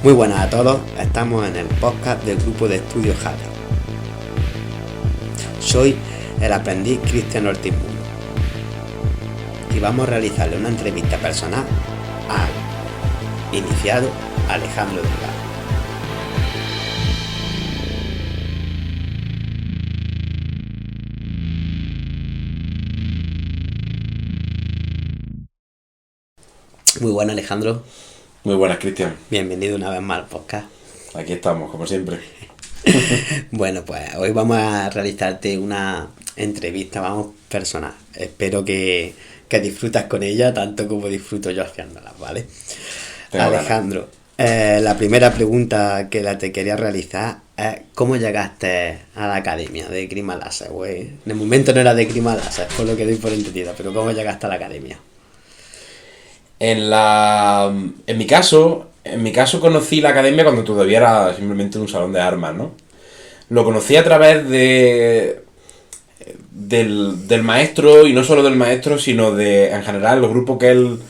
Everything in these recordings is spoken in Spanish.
Muy buenas a todos, estamos en el podcast del grupo de estudios Jade. Soy el aprendiz Cristian Ortiz Mundo y vamos a realizarle una entrevista personal al iniciado Alejandro Delgado. Muy buenas, Alejandro. Muy buenas, Cristian. Bienvenido una vez más al podcast. Aquí estamos, como siempre. Bueno, pues hoy vamos a realizarte una entrevista, personal. Espero que disfrutas con ella tanto como disfruto yo haciéndola, ¿vale? Alejandro, la primera pregunta que te quería realizar es ¿cómo llegaste a la academia de Esgrima Láser? En el momento no era de Esgrima Láser, por lo que doy por entendido, pero ¿cómo llegaste a la academia? En mi caso conocí la academia cuando todavía era simplemente un salón de armas, ¿no? Lo conocí a través del maestro, y no solo del maestro, sino en general los grupos en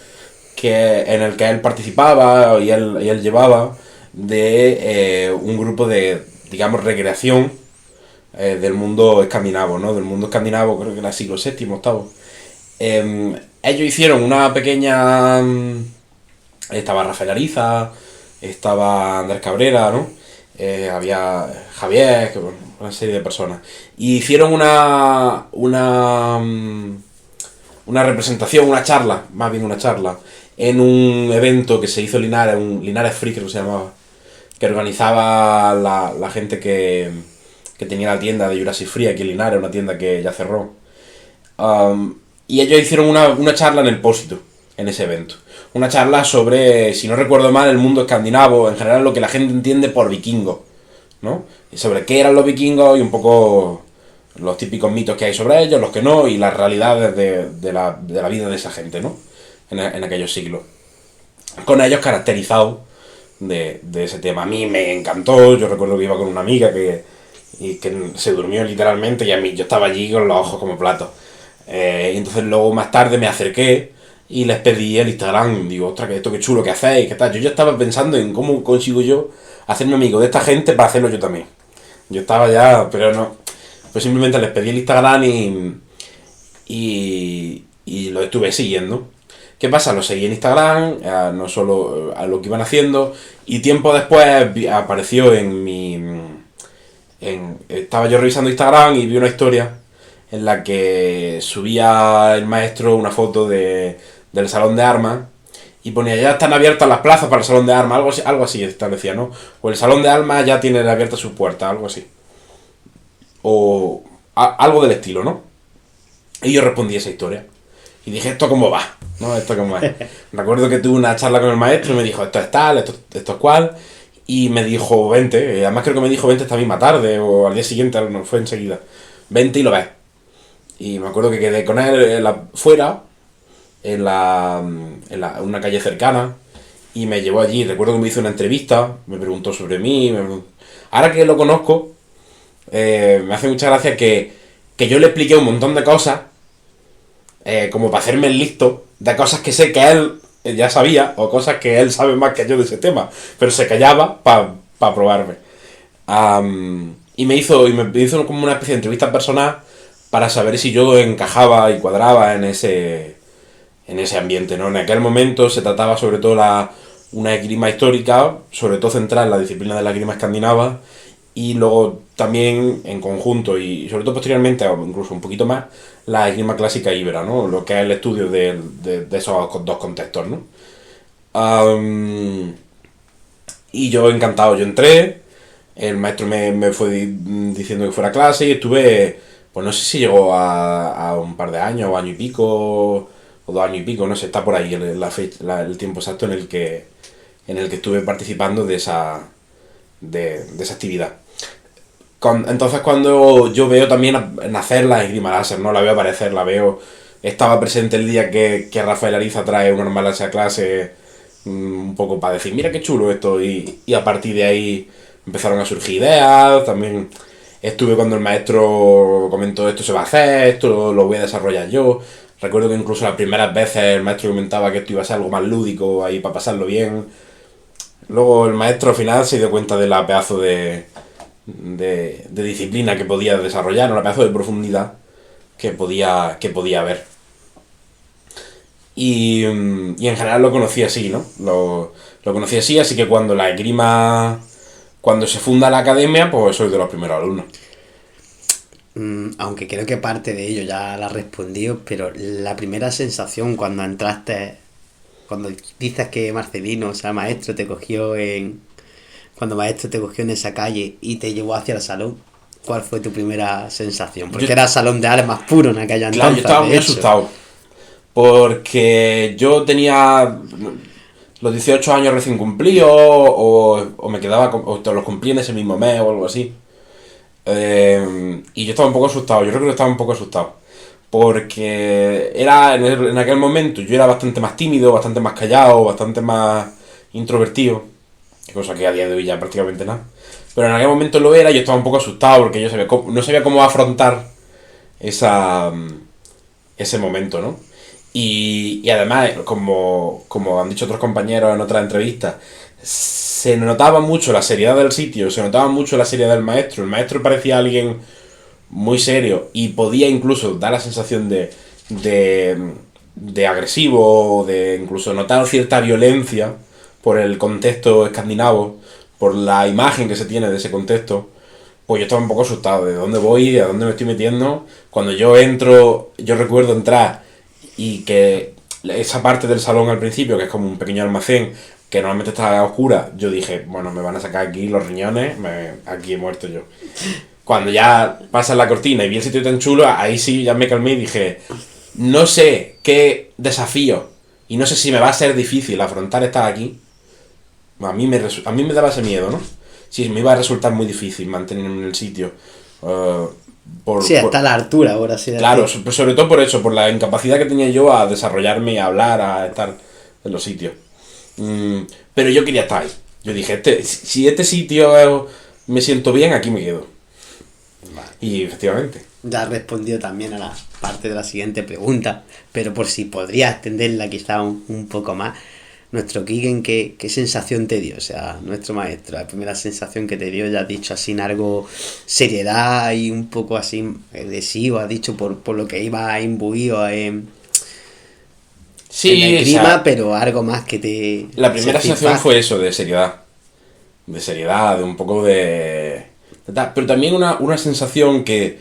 el que él participaba y él llevaba, de un grupo de, digamos, recreación del mundo escandinavo, ¿no? Del mundo escandinavo, creo que era siglo VII, VIII. Ellos hicieron una pequeña... Estaba Rafael Ariza, estaba Andrés Cabrera, ¿no? Había Javier, una serie de personas. Y hicieron una representación, una charla, en un evento que se hizo en Linares, un Linares Free, creo que se llamaba, que organizaba la gente que tenía la tienda de Jurassic Free aquí en Linares, una tienda que ya cerró. Y ellos hicieron una charla en el Pósito, en ese evento. Una charla sobre, si no recuerdo mal, el mundo escandinavo, en general lo que la gente entiende por vikingos, ¿no? Y sobre qué eran los vikingos y un poco los típicos mitos que hay sobre ellos, los que no, y las realidades de la vida de esa gente, ¿no? En aquellos siglos. Con ellos caracterizados de ese tema. A mí me encantó, yo recuerdo que iba con una amiga que se durmió literalmente, y yo estaba allí con los ojos como platos. Y entonces luego más tarde me acerqué y les pedí el Instagram. Digo, ostras, que esto qué chulo que hacéis, qué tal. Yo ya estaba pensando en cómo consigo yo hacerme amigo de esta gente para hacerlo yo también. Yo estaba ya, pero no. Pues simplemente les pedí el Instagram y lo estuve siguiendo. ¿Qué pasa? Lo seguí en Instagram, no solo a lo que iban haciendo, y tiempo después apareció estaba yo revisando Instagram y vi una historia en la que subía el maestro una foto del salón de armas y ponía, ya están abiertas las plazas para el salón de armas, algo así establecía, ¿no? O el salón de armas ya tiene abiertas sus puertas, algo así. O algo del estilo, ¿no? Y yo respondí a esa historia. Y dije, ¿esto cómo va? ¿No? ¿Esto cómo es? Recuerdo que tuve una charla con el maestro y me dijo, esto es tal, esto es cual. Y me dijo, vente. Además creo que me dijo, vente esta misma tarde o al día siguiente, no fue enseguida. Vente y lo ves. Y me acuerdo que quedé con él fuera, en una calle cercana, y me llevó allí. Recuerdo que me hizo una entrevista, me preguntó sobre mí. Ahora que lo conozco, me hace mucha gracia que yo le expliqué un montón de cosas, como para hacerme el listo, de cosas que sé que él ya sabía, o cosas que él sabe más que yo de ese tema, pero se callaba para probarme. Y me hizo como una especie de entrevista personal, para saber si yo encajaba y cuadraba en ese ambiente, ¿no? En aquel momento se trataba sobre todo una esgrima histórica, sobre todo centrada en la disciplina de la esgrima escandinava, y luego también en conjunto, y sobre todo posteriormente, o incluso un poquito más, la esgrima clásica íbera, ¿no? Lo que es el estudio de esos dos contextos, ¿no? Y yo encantado, yo entré, el maestro me fue diciendo que fuera a clase, y estuve... Pues no sé si llegó a un par de años, o año y pico, o 2 años y pico, no sé, está por ahí el tiempo exacto en el que estuve participando de esa actividad. Entonces cuando yo veo también nacer la esgrima láser, no la veo aparecer, estaba presente el día que Rafael Ariza trae una normal a esa clase, un poco para decir, mira qué chulo esto, y a partir de ahí empezaron a surgir ideas, también... Estuve cuando el maestro comentó, esto se va a hacer, esto lo voy a desarrollar yo. Recuerdo que incluso las primeras veces el maestro comentaba que esto iba a ser algo más lúdico, ahí para pasarlo bien. Luego el maestro al final se dio cuenta de la pedazo de disciplina que podía desarrollar, ¿no? La pedazo de profundidad que podía haber. Y en general lo conocí así, ¿no? Lo conocí así que cuando la esgrima, cuando se funda la academia, pues soy de los primeros alumnos. Aunque creo que parte de ello ya la has respondido, pero la primera sensación cuando entraste, cuando dices que Marcelino, o sea, maestro, cuando maestro te cogió en esa calle y te llevó hacia el salón, ¿cuál fue tu primera sensación? Porque era salón de armas puro en aquella entonces. Claro, yo estaba muy asustado. Porque yo tenía los 18 años recién cumplidos, o me quedaba, o te los cumplí en ese mismo mes o algo así. Y yo estaba un poco asustado, yo recuerdo que estaba un poco asustado. Porque era en aquel momento yo era bastante más tímido, bastante más callado, bastante más introvertido. Cosa que a día de hoy ya prácticamente nada. Pero en aquel momento lo era y yo estaba un poco asustado porque yo no sabía cómo afrontar ese momento, ¿no? Y además, como han dicho otros compañeros en otras entrevistas, se notaba mucho la seriedad del sitio, se notaba mucho la seriedad del maestro. El maestro parecía alguien muy serio y podía incluso dar la sensación de agresivo, de incluso notar cierta violencia por el contexto escandinavo, por la imagen que se tiene de ese contexto. Pues yo estaba un poco asustado de dónde voy, a dónde me estoy metiendo. Cuando yo entro, yo recuerdo entrar y que esa parte del salón al principio, que es como un pequeño almacén, que normalmente está oscura, yo dije, bueno, me van a sacar aquí los riñones, aquí he muerto yo. Cuando ya pasa la cortina y vi el sitio tan chulo, ahí sí ya me calmé y dije, no sé qué desafío y no sé si me va a ser difícil afrontar estar aquí. A mí me daba ese miedo, ¿no? Sí, me iba a resultar muy difícil mantenerme en el sitio. Hasta la altura, ahora sí. Claro, sobre todo por eso, por la incapacidad que tenía yo a desarrollarme, a hablar, a estar en los sitios. Pero yo quería estar ahí. Yo dije, si este sitio me siento bien, aquí me quedo. Vale. Y efectivamente. Ya has respondido también a la parte de la siguiente pregunta, pero por si podría extenderla quizá un poco más. Nuestro Kigen, ¿qué sensación te dio? O sea, nuestro maestro, la primera sensación que te dio, ya has dicho así en algo seriedad y un poco así agresivo, has dicho por lo que iba imbuido en la esgrima, o sea, pero algo más que te... La primera sensación fue eso, de seriedad. De seriedad, de un poco de pero también una sensación que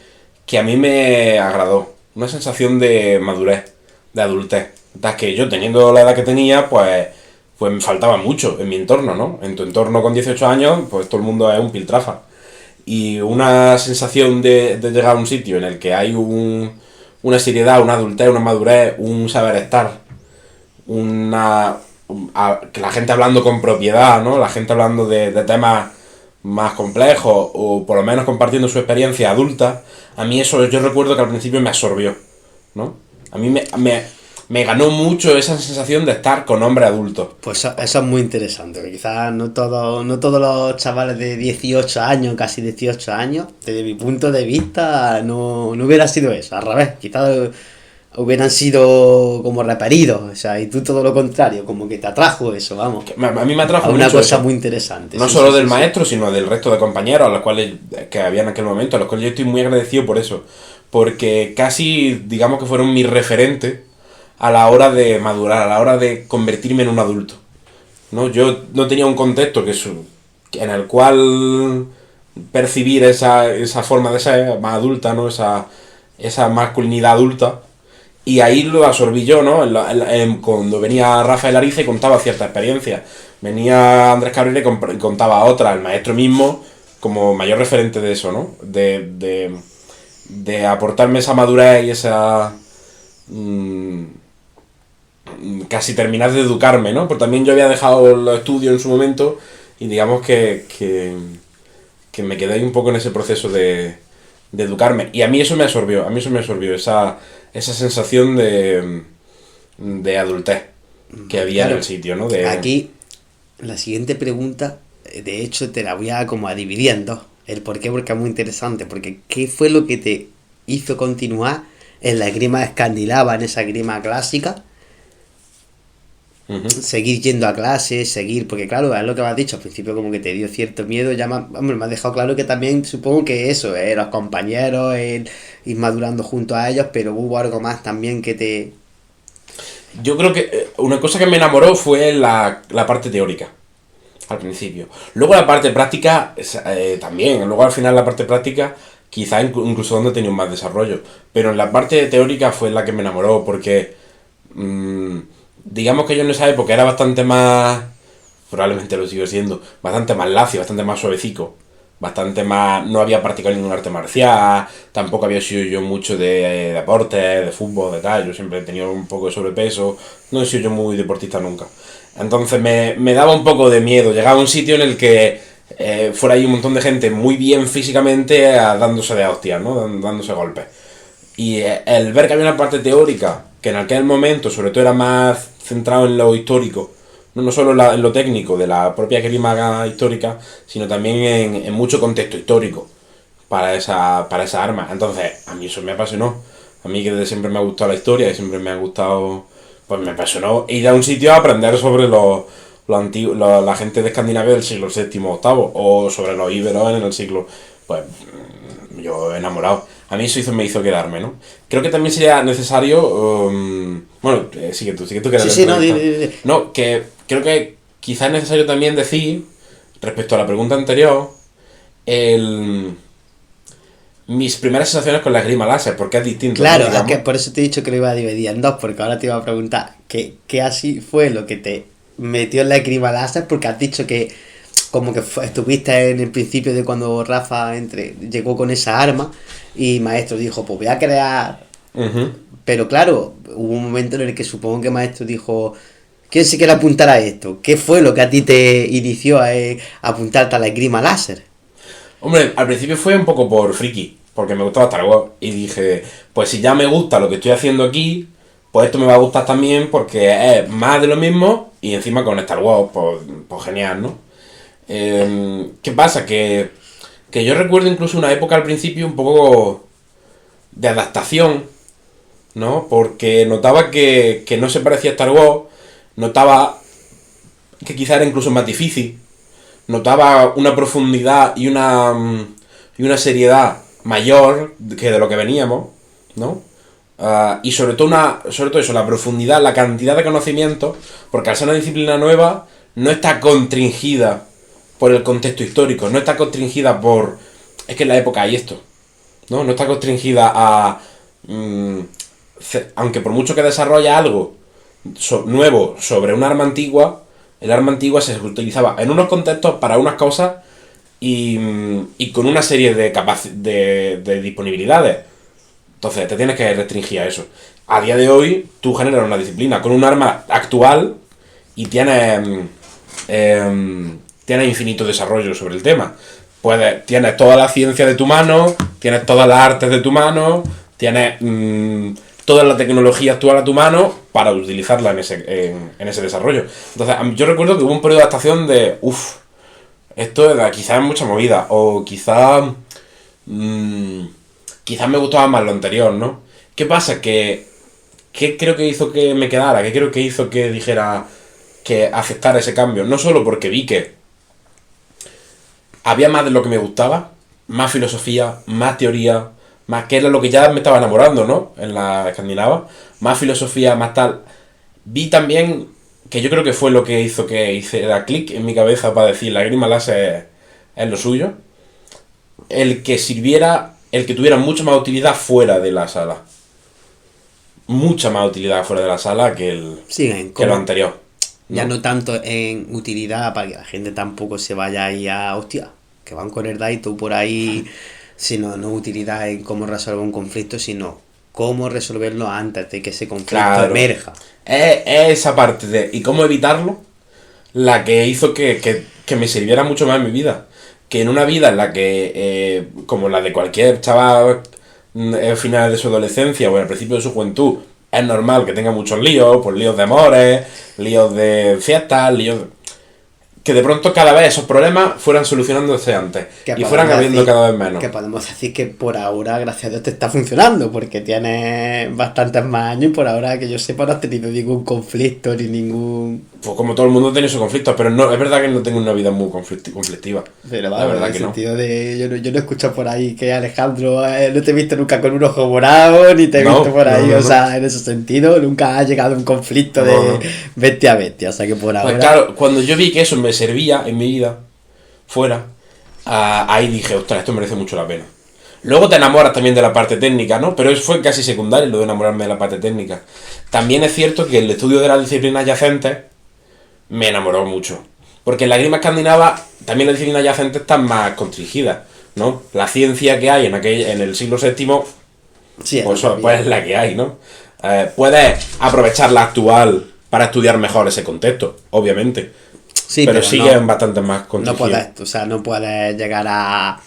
a mí me agradó. Una sensación de madurez, de adultez. Que yo, teniendo la edad que tenía, pues me faltaba mucho en mi entorno, ¿no? En tu entorno con 18 años, pues todo el mundo es un piltrafa. Y una sensación de llegar a un sitio en el que hay una seriedad, una adultez, una madurez, un saber estar, que la gente hablando con propiedad, ¿no? La gente hablando de temas más complejos, o por lo menos compartiendo su experiencia adulta. A mí eso, yo recuerdo que al principio me absorbió, ¿no? A mí me ganó mucho esa sensación de estar con hombres adultos. Pues eso es muy interesante, que quizás no todos los chavales de 18 años, casi 18 años, desde mi punto de vista, no hubiera sido eso, al revés, quizás hubieran sido como repelidos, o sea, y tú todo lo contrario, como que te atrajo eso, vamos. A mí me atrajo una mucho cosa eso. Muy interesante. No solo del maestro, sino del resto de compañeros a los cuales que había en aquel momento, a los cuales yo estoy muy agradecido por eso, porque casi, digamos que fueron mis referentes a la hora de madurar, a la hora de convertirme en un adulto, ¿no? Yo no tenía un contexto en el cual percibir esa forma de ser más adulta, ¿no? Esa masculinidad adulta, y ahí lo absorbí yo, ¿no? Cuando venía Rafael Ariza y contaba ciertas experiencias, venía Andrés Cabrera y contaba otras, el maestro mismo como mayor referente de eso, ¿no? De aportarme esa madurez y esa... casi terminar de educarme, ¿no? Porque también yo había dejado los estudios en su momento y digamos que me quedé ahí un poco en ese proceso de educarme. Y a mí eso me absorbió, esa sensación de adultez que había en el sitio, ¿no? Aquí, la siguiente pregunta, de hecho, te la voy a como a dividir en dos. El por qué, porque es muy interesante. Porque ¿qué fue lo que te hizo continuar en la esgrima escandinava, en esa esgrima clásica? Ujú. seguir yendo a clase, seguir, porque claro, es lo que me has dicho, al principio como que te dio cierto miedo, ya hombre, me has dejado claro que también supongo que eso, los compañeros, el ir madurando junto a ellos, pero hubo algo más también que te... Yo creo que una cosa que me enamoró fue la parte teórica, al principio. Luego la parte práctica también. Luego al final la parte práctica quizá incluso donde he tenido más desarrollo. Pero en la parte teórica fue la que me enamoró porque digamos que yo en esa época era bastante más, probablemente lo sigo siendo, bastante más lacio, bastante más suavecico. Bastante más, no había practicado ningún arte marcial, tampoco había sido yo mucho de deporte, de fútbol, de tal, yo siempre he tenido un poco de sobrepeso, no he sido yo muy deportista nunca. Entonces me daba un poco de miedo, llegaba a un sitio en el que fuera ahí un montón de gente muy bien físicamente dándose de hostias, ¿no? Dándose golpes. Y el ver que había una parte teórica, que en aquel momento sobre todo era más centrado en lo histórico, no solo en lo técnico de la propia esgrima histórica, sino también en mucho contexto histórico para esa arma. Entonces, a mí eso me apasionó. A mí que desde siempre me ha gustado la historia y siempre me ha gustado, pues me apasionó ir a un sitio a aprender sobre la gente de Escandinavia del siglo VII VIII o sobre los íberos en el siglo, pues yo enamorado. A mí eso me hizo quedarme, ¿no? Creo que también sería necesario... bueno, sigue tú que eres Sí, el no, periodista. No, que creo que quizás es necesario también decir, respecto a la pregunta anterior, mis primeras sensaciones con la esgrima láser, porque es distinto. Claro, ¿no? es que por eso te he dicho que lo iba a dividir en dos, porque ahora te iba a preguntar qué así fue lo que te metió en la esgrima láser, porque has dicho que como que estuviste en el principio de cuando Rafa llegó con esa arma y Maestro dijo, pues voy a crear... Uh-huh. Pero claro, hubo un momento en el que supongo que Maestro dijo, ¿quién se quiere apuntar a esto? ¿Qué fue lo que a ti te inició a apuntarte a la esgrima láser? Hombre, al principio fue un poco por friki, porque me gustaba Star Wars. Y dije, pues si ya me gusta lo que estoy haciendo aquí, pues esto me va a gustar también porque es más de lo mismo y encima con Star Wars, pues genial, ¿no? ¿Qué pasa? Que yo recuerdo incluso una época al principio un poco de adaptación, ¿no? Porque notaba que no se parecía a Star Wars, notaba que quizá era incluso más difícil, notaba una profundidad y una seriedad mayor que de lo que veníamos, ¿no? Y sobre todo eso, la profundidad, la cantidad de conocimientos, porque al ser una disciplina nueva no está constringida por el contexto histórico, no está constringida por... Es que en la época hay esto, ¿no? No está constringida a... aunque por mucho que desarrolla algo nuevo sobre un arma antigua, el arma antigua se utilizaba en unos contextos para unas cosas y con una serie de disponibilidades. Entonces te tienes que restringir a eso. A día de hoy tú generas una disciplina con un arma actual y tienes infinito desarrollo sobre el tema. Tienes toda la ciencia de tu mano, tienes todas las artes de tu mano, tienes toda la tecnología actual a tu mano para utilizarla en ese desarrollo. Entonces, yo recuerdo que hubo un periodo de adaptación de, esto quizás es mucha movida, o quizás me gustaba más lo anterior, ¿no? ¿Qué pasa? ¿Qué creo que hizo que me quedara? ¿Qué creo que hizo que dijera que aceptara ese cambio? No solo porque vi que había más de lo que me gustaba, más filosofía, más teoría, más que era lo que ya me estaba enamorando, ¿no? En la escandinava, más filosofía, más tal. Vi también que yo creo que fue lo que hizo que hiciera clic en mi cabeza para decir la esgrima láser es lo suyo. El que tuviera mucha más utilidad fuera de la sala. Mucha más utilidad fuera de la sala que lo anterior. ¿no? Ya no tanto en utilidad para que la gente tampoco se vaya ahí a hostia, que van con el Daito por ahí, sino no utilidad en cómo resolver un conflicto, sino cómo resolverlo antes de que ese conflicto emerja. Es esa parte de y cómo evitarlo la que hizo que me sirviera mucho más en mi vida. Que en una vida en la que, como la de cualquier chaval al final de su adolescencia o al principio de su juventud, es normal que tenga muchos líos, pues líos de amores, líos de fiestas, líos... que de pronto cada vez esos problemas fueran solucionándose antes y fueran habiendo cada vez menos. Que podemos decir que por ahora, gracias a Dios, te está funcionando, porque tienes bastantes más años y por ahora, que yo sepa, no has tenido ningún conflicto ni ningún... Pues como todo el mundo tiene sus conflictos, pero no, es verdad que no tengo una vida muy conflictiva. Pero la verdad en el sentido de... Yo no he escuchado por ahí que Alejandro, no te he visto nunca con un ojo morado, ni te he visto por ahí, o sea, en ese sentido, nunca ha llegado un conflicto de bestia a bestia, o sea que por ahora... Pues claro, cuando yo vi que eso me servía en mi vida, fuera, ahí dije, ostras, esto merece mucho la pena. Luego te enamoras también de la parte técnica, ¿no? Pero eso fue casi secundario, lo de enamorarme de la parte técnica. También es cierto que el estudio de las disciplinas yacentes me enamoró mucho. Porque en la esgrima escandinava también las disciplinas yacentes están más constringidas, ¿no? La ciencia que hay en el siglo VII, sí, pues es la que hay, ¿no? Puedes aprovechar la actual para estudiar mejor ese contexto, obviamente. Sí, pero siguen bastante más constringidas. No puedes llegar a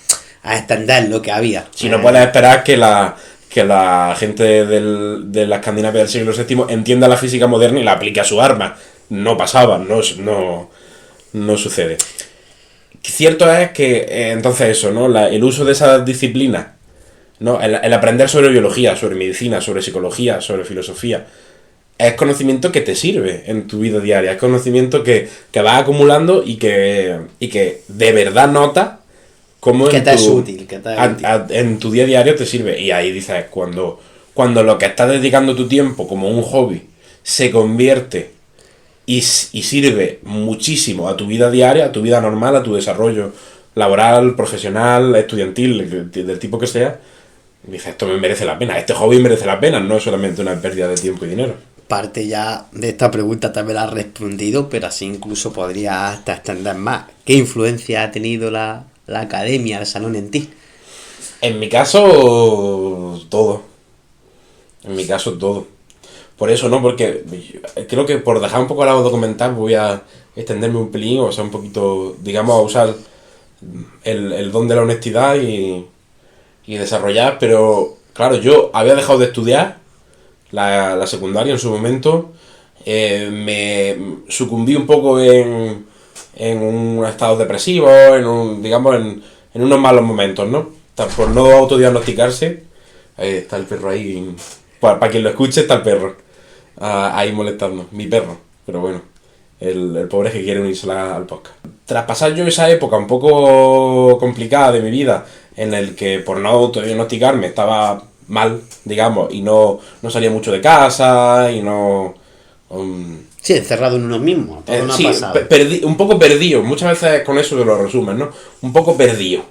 extender lo que había. Si no puedes esperar que la gente de la Escandinavia del siglo VII entienda la física moderna y la aplique a su arma. No pasaba, no sucede. Cierto es que entonces eso, ¿no? El uso de esas disciplinas, ¿no? El aprender sobre biología, sobre medicina, sobre psicología, sobre filosofía, es conocimiento que te sirve en tu vida diaria, es conocimiento que vas acumulando y que de verdad notas cómo es útil, en tu día diario te sirve. Y ahí dices, cuando lo que estás dedicando tu tiempo como un hobby se convierte y sirve muchísimo a tu vida diaria, a tu vida normal, a tu desarrollo laboral, profesional, estudiantil, del tipo que sea, dices, esto me merece la pena, este hobby merece la pena, no es solamente una pérdida de tiempo y dinero. Parte ya de esta pregunta también la has respondido, pero así incluso podría hasta extender más. ¿Qué influencia ha tenido la academia, el salón en ti? En mi caso, todo. En mi caso, todo. Por eso, ¿no? Porque creo que por dejar un poco al lado documental voy a extenderme un pelín, o sea, un poquito, digamos, a usar el don de la honestidad y desarrollar, pero claro, yo había dejado de estudiar la secundaria en su momento, me sucumbí un poco en un estado depresivo, en unos malos momentos, ¿no? Por no autodiagnosticarse. Ahí está el perro ahí, para quien lo escuche está el perro ahí molestando, mi perro, pero bueno, el pobre que quiere unirse al podcast. Tras pasar yo esa época un poco complicada de mi vida, en el que por no autodiagnosticarme estaba mal, digamos, y no salía mucho de casa y no... sí, encerrado en uno mismo. Sí, un poco perdido. Muchas veces con eso lo resumen, ¿no? Un poco perdido.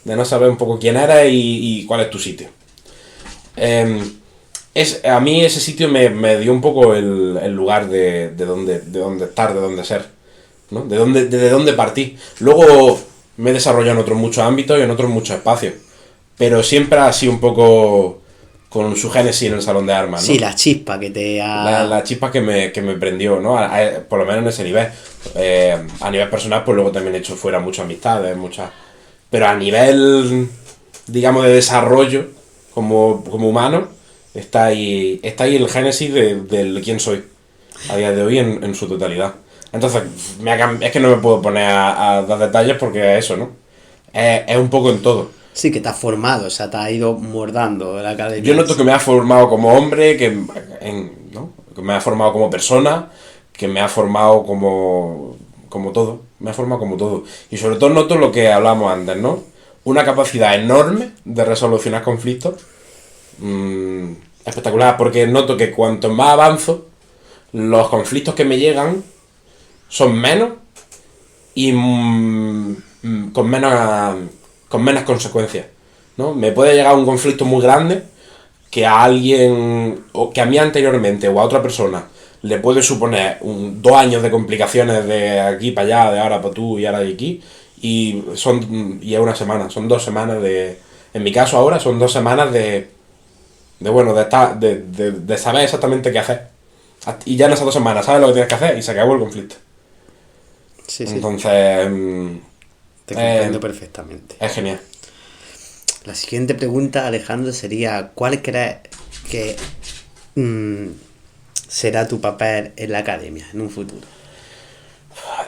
De no saber un poco quién eres y cuál es tu sitio. A mí ese sitio me dio un poco el lugar de dónde estar, de dónde ser, ¿no? De dónde partí. Luego me he desarrollado en otros muchos ámbitos y en otros muchos espacios. Pero siempre ha sido un poco con su génesis en el salón de armas, ¿no? Sí, la chispa que te ha... La chispa que me prendió, ¿no? Por lo menos en ese nivel. A nivel personal, pues luego también he hecho fuera muchas amistades, pero a nivel, digamos, de desarrollo como humano, está ahí el génesis de quién soy a día de hoy en su totalidad. Entonces, es que no me puedo poner a dar detalles porque es eso, ¿no? Es un poco en todo. Sí, que te has formado, o sea, te ha ido mordando la academia. Yo noto que me ha formado como hombre, que me ha formado como persona, que me ha formado como todo. Me ha formado como todo. Y sobre todo noto lo que hablamos antes, ¿no? Una capacidad enorme de resolucionar conflictos. Espectacular, porque noto que cuanto más avanzo, los conflictos que me llegan son menos y con menos consecuencias, ¿no? Me puede llegar un conflicto muy grande que a alguien, o que a mí anteriormente o a otra persona le puede suponer 2 años de complicaciones de aquí para allá, de ahora para tú y ahora de aquí, y es una semana, son 2 semanas en mi caso ahora son 2 semanas de saber exactamente qué hacer, y ya en esas 2 semanas sabes lo que tienes que hacer y se acabó el conflicto. Sí. Entonces te comprendo perfectamente. Es genial. La siguiente pregunta, Alejandro, sería: ¿cuál crees que será tu papel en la academia en un futuro?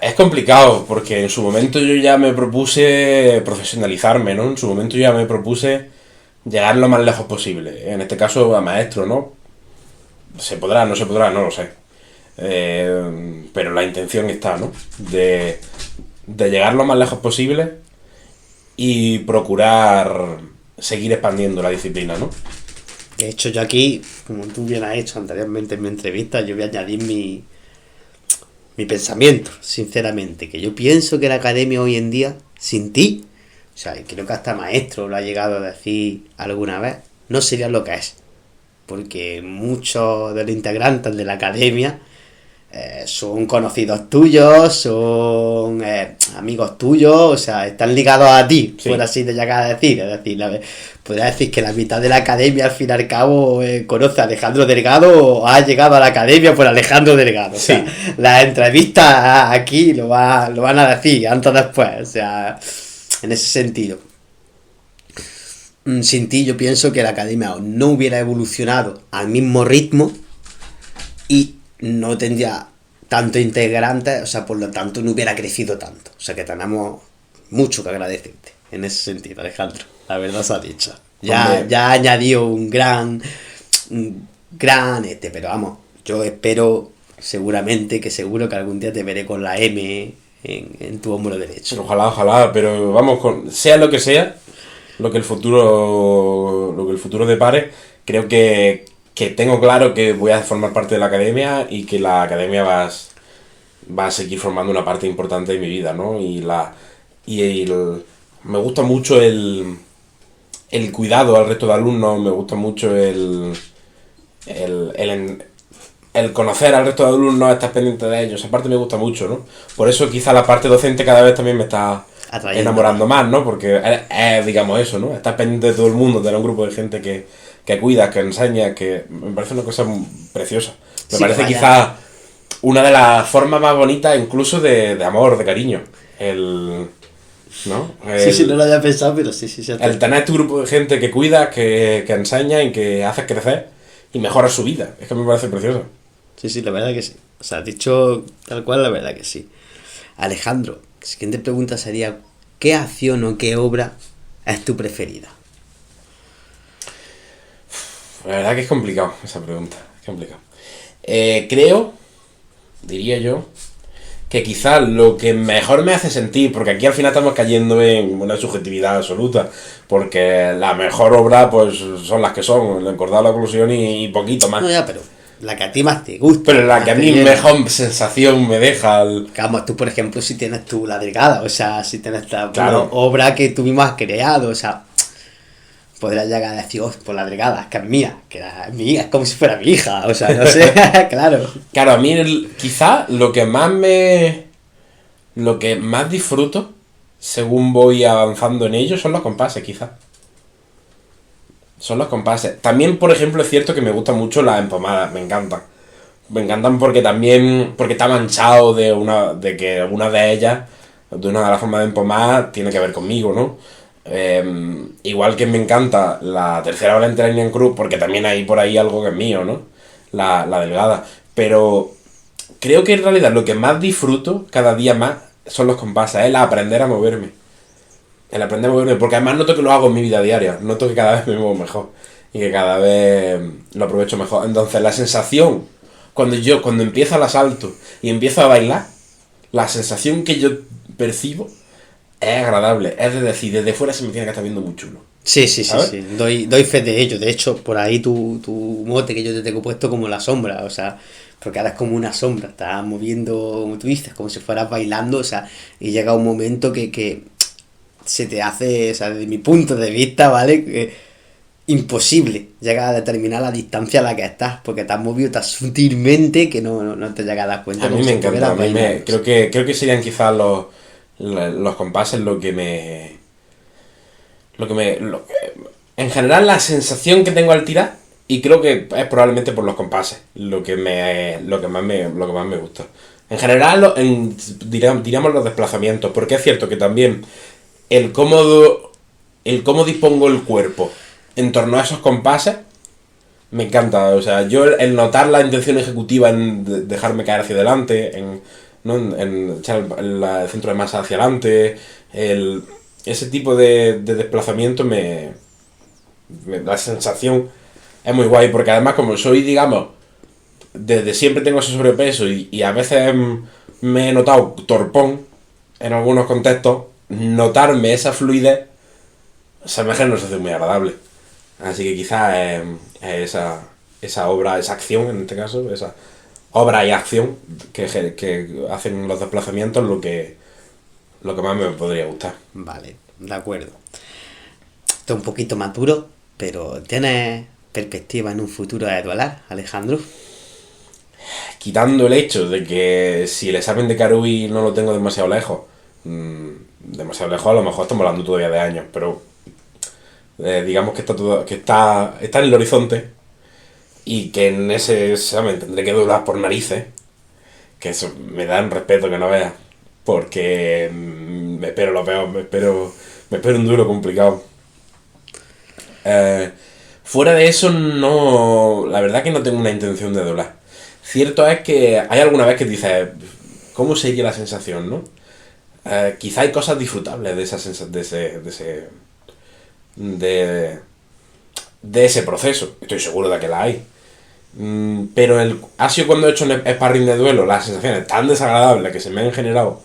Es complicado, porque en su momento yo ya me propuse profesionalizarme, ¿no? En su momento ya me propuse llegar lo más lejos posible. En este caso a maestro, ¿no? Se podrá, no se podrá, no lo sé. Pero la intención está, ¿no? De llegar lo más lejos posible y procurar seguir expandiendo la disciplina, ¿no? De hecho, yo aquí, como tú bien has hecho anteriormente en mi entrevista, yo voy a añadir mi pensamiento, sinceramente, que yo pienso que la academia hoy en día, sin ti, o sea, y creo que hasta maestro lo ha llegado a decir alguna vez, no sería lo que es. Porque muchos de los integrantes de la academia son conocidos tuyos, son amigos tuyos, o sea, están ligados a ti, Sí. por así de llegar a decir. Es decir, podría decir que la mitad de la academia, al fin y al cabo, conoce a Alejandro Delgado o ha llegado a la academia por Alejandro Delgado. O sea, Sí. las entrevistas aquí lo van a decir antes o después, o sea, en ese sentido. Sin ti yo pienso que la academia no hubiera evolucionado al mismo ritmo y no tendría tantos integrantes, o sea, por lo tanto no hubiera crecido tanto. O sea que tenemos mucho que agradecerte en ese sentido, Alejandro. La verdad se ha dicho. Ya añadió un gran pero vamos, yo espero seguramente que seguro que algún día te veré con la M en tu hombro derecho. Ojalá, pero vamos, sea lo que sea, lo que el futuro depare, creo que tengo claro que voy a formar parte de la academia y que la academia va a seguir formando una parte importante de mi vida, ¿no? Me gusta mucho el cuidado al resto de alumnos, me gusta mucho el conocer al resto de alumnos, estar pendiente de ellos, esa parte me gusta mucho, ¿no? Por eso quizá la parte docente cada vez también me está Atrayendo. enamorando más, ¿no? Porque es, digamos eso, ¿no? Estar pendiente de todo el mundo, tener un grupo de gente que cuida, que enseña, que me parece una cosa preciosa. Me Sí, parece vaya. quizá una de las formas más bonitas incluso de amor, de cariño. ¿No? Sí, no lo había pensado, pero sí. El tener tu grupo de gente que cuida, que enseña y que hace crecer y mejora su vida. Es que me parece precioso. Sí, la verdad que sí. O sea, dicho tal cual, la verdad que sí. Alejandro, la siguiente pregunta sería, ¿qué acción o qué obra es tu preferida? La verdad que es complicado esa pregunta. Es complicado. Creo, diría yo, que quizás lo que mejor me hace sentir, porque aquí al final estamos cayendo en una subjetividad absoluta, porque la mejor obra pues son las que son, el encordado, la oclusión y poquito más. No, ya, pero la que a ti más te gusta. Pero la que a te mí llena. mejor sensación me deja... Vamos, tú por ejemplo si tienes tú la delgada, o sea, si tienes esta Claro. obra que tú mismo has creado, o sea, podrás llegar a decir, oh, por la delgada, es que es mía, es mía, es como si fuera mi hija, o sea, no sé, claro. Claro, a mí quizá lo que más disfruto según voy avanzando en ello son los compases, quizá. Son los compases. También, por ejemplo, es cierto que me gustan mucho las empomadas, me encantan. Me encantan porque está manchado de que una de ellas, de una de las formas de empomar, tiene que ver conmigo, ¿no? Igual que me encanta la tercera Valentine Cruz, porque también hay por ahí algo que es mío, ¿no? La delgada. Pero creo que en realidad lo que más disfruto cada día más son los compases, el aprender a moverme. El aprender a moverme, porque además noto que lo hago en mi vida diaria, noto que cada vez me muevo mejor y que cada vez lo aprovecho mejor. Entonces la sensación, cuando empiezo el asalto y empiezo a bailar, la sensación que yo percibo es agradable, es de decir, desde fuera se me tiene que estar viendo muy chulo. Sí, ¿Sabes? doy fe de ello, de hecho, por ahí tu mote que yo te tengo puesto como la sombra, o sea, porque ahora es como una sombra, estás moviendo, como tú dices, como si fueras bailando, o sea, y llega un momento que se te hace, o sea, desde mi punto de vista, ¿vale? Imposible llegar a determinar la distancia a la que estás, porque te has movido tan sutilmente que no te llegas a dar cuenta. A mí como me si encanta, estuvieras bailando. creo que serían quizás los compases en general la sensación que tengo al tirar, y creo que es probablemente por los compases lo que más me gusta. En general, diríamos los desplazamientos, porque es cierto que también el cómo dispongo el cuerpo en torno a esos compases me encanta. O sea, yo el notar la intención ejecutiva en dejarme caer hacia adelante, ¿no? Echar el centro de masa hacia adelante, ese tipo de desplazamiento me da sensación, es muy guay, porque además como soy, digamos, desde siempre tengo ese sobrepeso y a veces me he notado torpón en algunos contextos, notarme esa fluidez, esa imagen nos hace muy agradable. Así que quizás es esa obra, esa acción en este caso, esa obra y acción que hacen los desplazamientos lo que más me podría gustar. Vale, de acuerdo. Esto es un poquito más duro, pero ¿tienes perspectiva en un futuro de duelar, Alejandro? Quitando el hecho de que si el examen de Karui no lo tengo demasiado lejos, a lo mejor estamos hablando todavía de años, pero digamos que está en el horizonte y que en ese examen tendré que durar por narices, que eso me da un respeto que no veas, porque me espero lo peor, me espero un duelo complicado. Fuera de eso, no, la verdad que no tengo una intención de doblar. Cierto es que hay alguna vez que dices, ¿cómo sería la sensación, no? Quizá hay cosas disfrutables de esa de ese proceso. Estoy seguro de que la hay. Pero ha sido cuando he hecho un sparring de duelo las sensaciones tan desagradables que se me han generado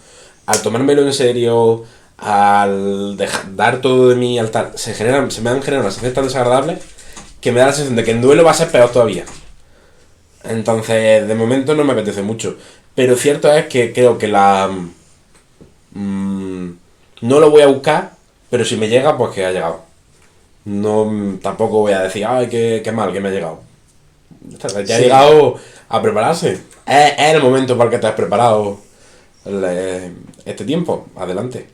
al tomármelo en serio, al dar todo de mí, se me han generado unas sensaciones tan desagradables que me da la sensación de que en duelo va a ser peor todavía. Entonces, de momento no me apetece mucho. Pero cierto es que creo que no lo voy a buscar, pero si me llega, pues que ha llegado. No, tampoco voy a decir, ay, qué mal que me ha llegado. Ya ha llegado a prepararse. Es el momento para el que te has preparado este tiempo. Adelante,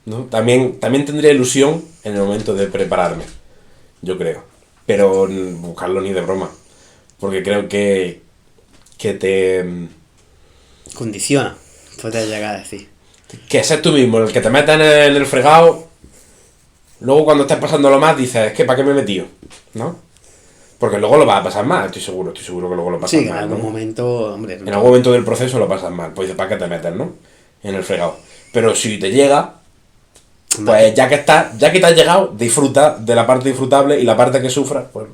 ¿no? También tendría ilusión en el momento de prepararme, yo creo. Pero buscarlo ni de broma. Porque creo que te Condiciona, podrías llegar a decir. Que seas tú mismo el que te metas en el fregado. Luego cuando estés pasándolo más dices, ¿qué? ¿Para qué me he metido? ¿No? Porque luego lo vas a pasar mal, estoy seguro que luego lo pasas mal. Sí, en algún momento, hombre. En algún momento del proceso lo pasas mal. Pues dices, ¿para qué te metes, no? En el fregado. Pero si te llega, pues ya que te has llegado, disfruta de la parte disfrutable y la parte que sufras, pues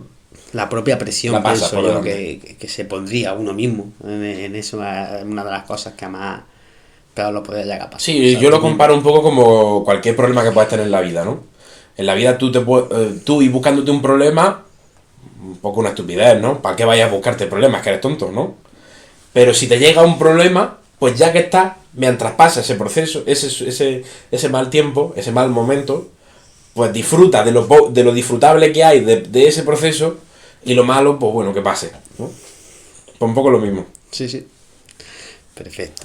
la propia presión, la pasa, pienso yo, que se pondría uno mismo en eso, es una de las cosas que más peor lo podría llegar a pasar. Sí, yo lo comparo un poco como cualquier problema que puedas tener en la vida, ¿no? En la vida tú ir buscándote un problema, un poco una estupidez, ¿no? ¿Para qué vayas a buscarte problemas? Que eres tonto, ¿no? Pero si te llega un problema, pues ya que estás, mientras pasa ese proceso, ese mal tiempo, ese mal momento, pues disfruta de lo disfrutable que hay de ese proceso. Y lo malo, pues bueno, que pase, ¿no? Pues un poco lo mismo. Sí, sí. Perfecto.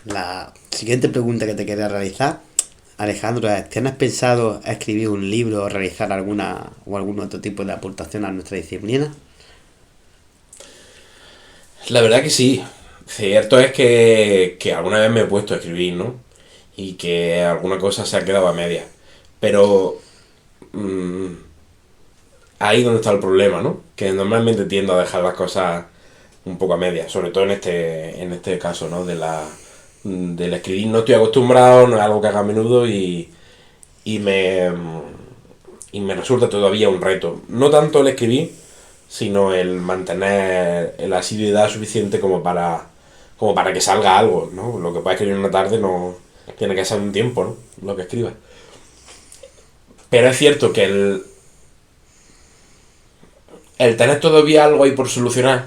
La siguiente pregunta que te quería realizar, Alejandro, es, ¿tienes pensado escribir un libro o realizar algún otro tipo de aportación a nuestra disciplina? La verdad que sí. Cierto es que alguna vez me he puesto a escribir, ¿no? Y que alguna cosa se ha quedado a medias. Pero ahí donde está el problema, ¿no? Que normalmente tiendo a dejar las cosas un poco a medias, sobre todo en este caso, ¿no? Del escribir no estoy acostumbrado, no es algo que haga a menudo y me resulta todavía un reto. No tanto el escribir, sino el mantener la asiduidad suficiente como para que salga algo, ¿no? Lo que puedes escribir en una tarde no tiene que ser un tiempo, ¿no? Lo que escribas. Pero es cierto que el tener todavía algo ahí por solucionar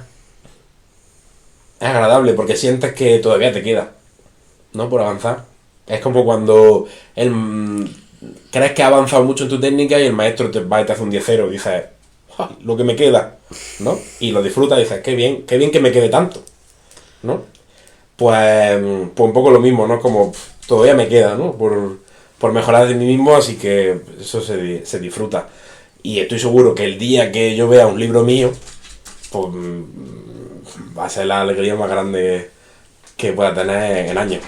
es agradable porque sientes que todavía te queda, ¿no? Por avanzar. Es como cuando crees que has avanzado mucho en tu técnica y el maestro te va y te hace un 10-0 y dices, lo que me queda, ¿no? Y lo disfrutas y dices, qué bien que me quede tanto, ¿no? Pues un poco lo mismo, ¿no? Como todavía me queda, ¿no? Por mejorar de mí mismo, así que eso se disfruta. Y estoy seguro que el día que yo vea un libro mío, pues va a ser la alegría más grande que pueda tener en años.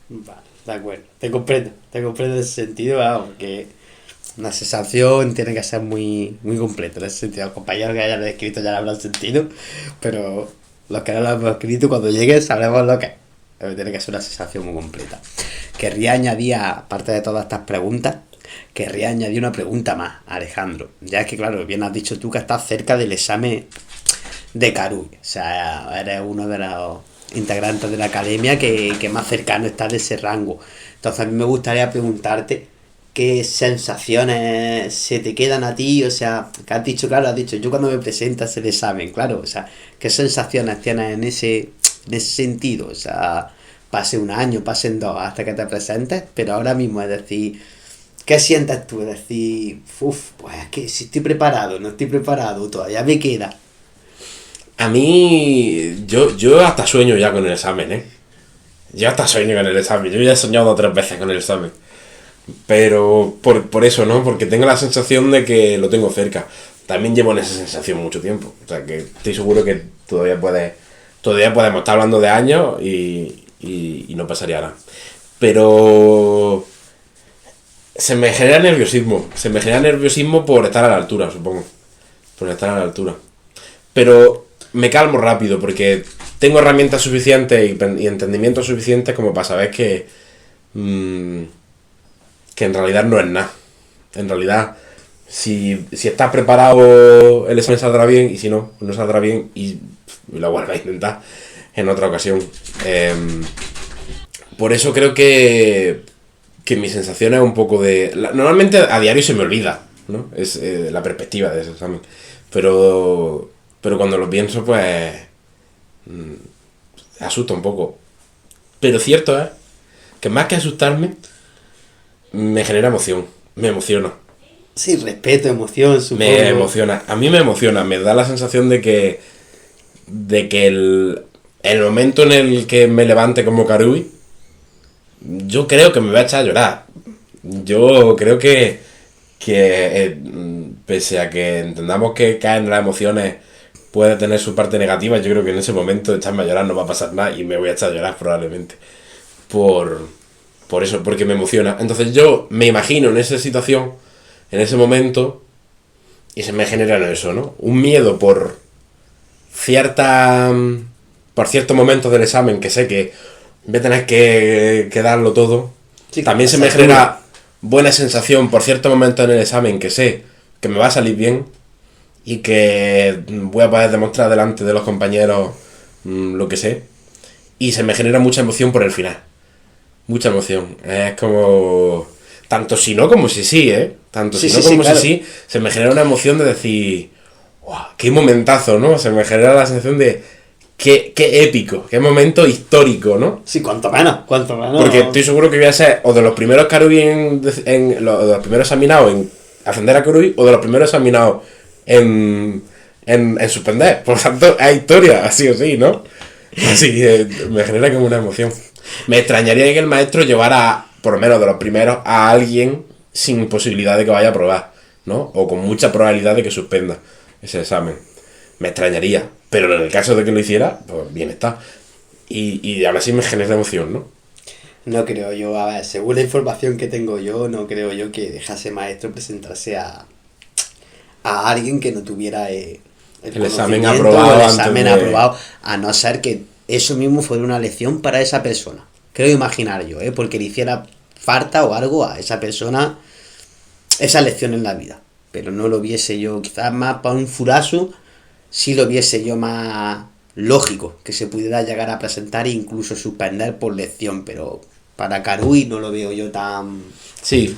Vale, de acuerdo. Te comprendo en ese sentido, porque una sensación tiene que ser muy, muy completa en ese sentido. Los compañeros que hayan escrito ya lo habrán sentido, pero los que no lo hemos escrito, cuando llegue sabremos lo que es. Tiene que ser una sensación muy completa. Querría añadir, aparte de todas estas preguntas, querría añadir una pregunta más, Alejandro. Ya es que, claro, bien has dicho tú que estás cerca del examen de Karui. O sea, eres uno de los integrantes de la academia que más cercano está de ese rango. Entonces, a mí me gustaría preguntarte qué sensaciones se te quedan a ti. O sea, que has dicho, claro, has dicho, yo cuando me presentas el examen, claro. O sea, qué sensaciones tienes en ese sentido. O sea, pase un año, pasen dos, hasta que te presentes. Pero ahora mismo, es decir, ¿qué sientes tú? Es decir, pues es que si estoy preparado, no estoy preparado, todavía me queda. A mí, yo hasta sueño ya con el examen, ¿eh? Yo hasta sueño con el examen. Yo ya he soñado 3 veces con el examen. Pero por eso, ¿no? Porque tengo la sensación de que lo tengo cerca. También llevo en esa sensación mucho tiempo. O sea, que estoy seguro que todavía podemos estar hablando de años y no pasaría nada. Pero se me genera nerviosismo. Se me genera nerviosismo por estar a la altura, supongo. Por estar a la altura. Pero me calmo rápido porque tengo herramientas suficientes y entendimiento suficiente como para saber que en realidad no es nada. En realidad, si estás preparado, el examen saldrá bien, y si no, no saldrá bien y lo vuelves a intentar en otra ocasión. Por eso creo que mi sensación es un poco de... Normalmente a diario se me olvida, ¿no? Es la perspectiva de ese examen. Pero cuando lo pienso, pues asusta un poco. Pero cierto es que más que asustarme, me genera emoción. Me emociona. Sí, respeto, emoción, supongo. Me emociona. A mí me emociona. Me da la sensación de que el momento en el que me levante como Karui, yo creo que me va a echar a llorar. Yo creo que pese a que entendamos que caen las emociones puede tener su parte negativa, yo creo que en ese momento echarme a llorar no va a pasar nada y me voy a echar a llorar probablemente. Por eso, porque me emociona. Entonces yo me imagino en esa situación, en ese momento, y se me genera eso, ¿no? Un miedo por ciertos momentos del examen que sé que voy a tener que darlo todo. Sí, también se me genera buena sensación por ciertos momentos en el examen que sé que me va a salir bien y que voy a poder demostrar delante de los compañeros lo que sé. Y se me genera mucha emoción por el final. Mucha emoción. Es como... Tanto si no como si sí, ¿eh? Tanto si no como si sí, se me genera una emoción de decir... ¡Wow! ¡Qué momentazo!, ¿no? Se me genera la sensación de... ¡Qué épico! ¡Qué momento histórico!, ¿no? Sí, cuanto menos. Porque estoy seguro que voy a ser o de los primeros Karui de los primeros examinados en ascender a Karui o de los primeros examinados en suspender. Por lo tanto, es historia, así o sí, ¿no? Así que me genera como una emoción. Me extrañaría que el maestro llevara, por lo menos de los primeros, a alguien sin posibilidad de que vaya a aprobar, ¿no? O con mucha probabilidad de que suspenda ese examen. Me extrañaría. Pero en el caso de que lo hiciera, pues bien está. Y ahora sí me genera emoción, ¿no? No creo yo, a ver, según la información que tengo yo, no creo yo que dejase maestro presentarse a alguien que no tuviera el examen aprobado. El examen aprobado, a no ser que eso mismo fuera una lección para esa persona. Creo imaginar yo, porque le hiciera falta o algo a esa persona esa lección en la vida. Pero no lo viese yo, quizás más para un furazo, sí lo viese yo más lógico, que se pudiera llegar a presentar e incluso suspender por lección, pero para Karui no lo veo yo tan... Sí,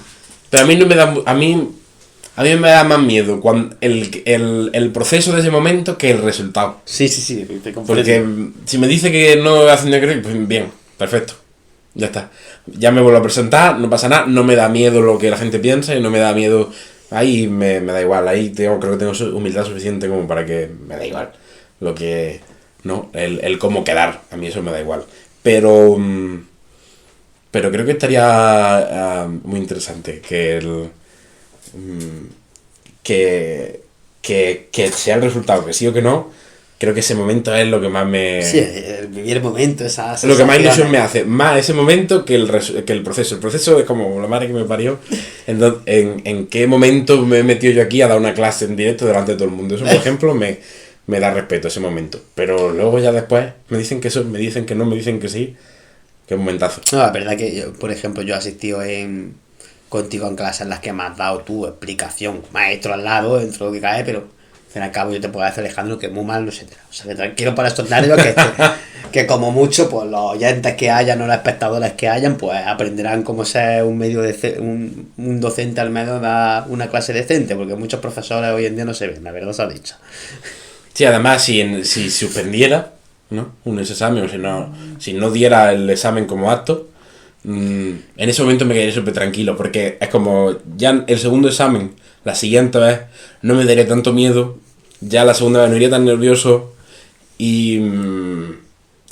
pero a mí no me da... A mí me da más miedo cuando el proceso de ese momento que el resultado. Sí, te comprendo. Porque si me dice que no hacen de creer, pues bien, perfecto. Ya está. Ya me vuelvo a presentar, no pasa nada, no me da miedo lo que la gente piensa y no me da miedo... Ahí me da igual, ahí creo que tengo humildad suficiente como para que me da igual. Lo que... No, el cómo quedar, a mí eso me da igual. Pero creo que estaría muy interesante que que sea el resultado, que sí o que no. Creo que ese momento es lo que más me... Sí, vivir el momento, esa lo que más ilusión me hace. Más ese momento que el proceso. El proceso es como la madre que me parió. En qué momento me he metido yo aquí a dar una clase en directo delante de todo el mundo. Eso, por ejemplo, me da respeto ese momento. Pero luego ya después me dicen que eso, me dicen que no, me dicen que sí. Qué momentazo. No, la verdad que, yo, por ejemplo, yo he asistido contigo en clases en las que me has dado tu explicación, maestro al lado, dentro de lo que cae, pero al fin y al cabo yo te puedo decir, Alejandro, que muy mal no se te da. O sea, que tranquilo para estos nervios, que como mucho, pues los oyentes que hayan o los espectadores que hayan, pues aprenderán cómo ser un medio un docente al menos da una clase decente, porque muchos profesores hoy en día no se ven, la verdad se ha dicho. Sí, además, si suspendiera, ¿no? Un examen, o si no diera el examen como acto, en ese momento me quedaría súper tranquilo, porque es como, ya el segundo examen, la siguiente vez, no me daría tanto miedo, ya la segunda vez no iría tan nervioso, y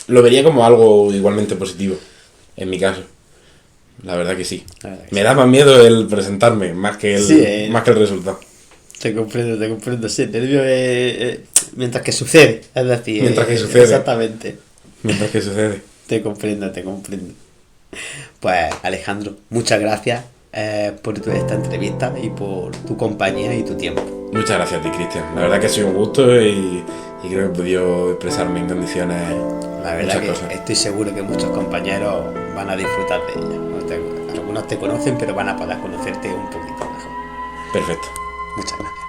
lo vería como algo igualmente positivo, en mi caso. La verdad que sí. Me da más miedo el presentarme, más que el resultado. Te comprendo, sí, nervio mientras que sucede, es decir, mientras que sucede. Exactamente. Mientras que sucede. Te comprendo. Pues Alejandro, muchas gracias por esta entrevista y por tu compañía y tu tiempo. Muchas gracias a ti, Cristian. La verdad que ha sido un gusto y creo que he podido expresarme en condiciones. La verdad que cosas. Estoy seguro que muchos compañeros van a disfrutar de ella. Algunos te conocen, pero van a poder conocerte un poquito mejor. Perfecto. Muchas gracias.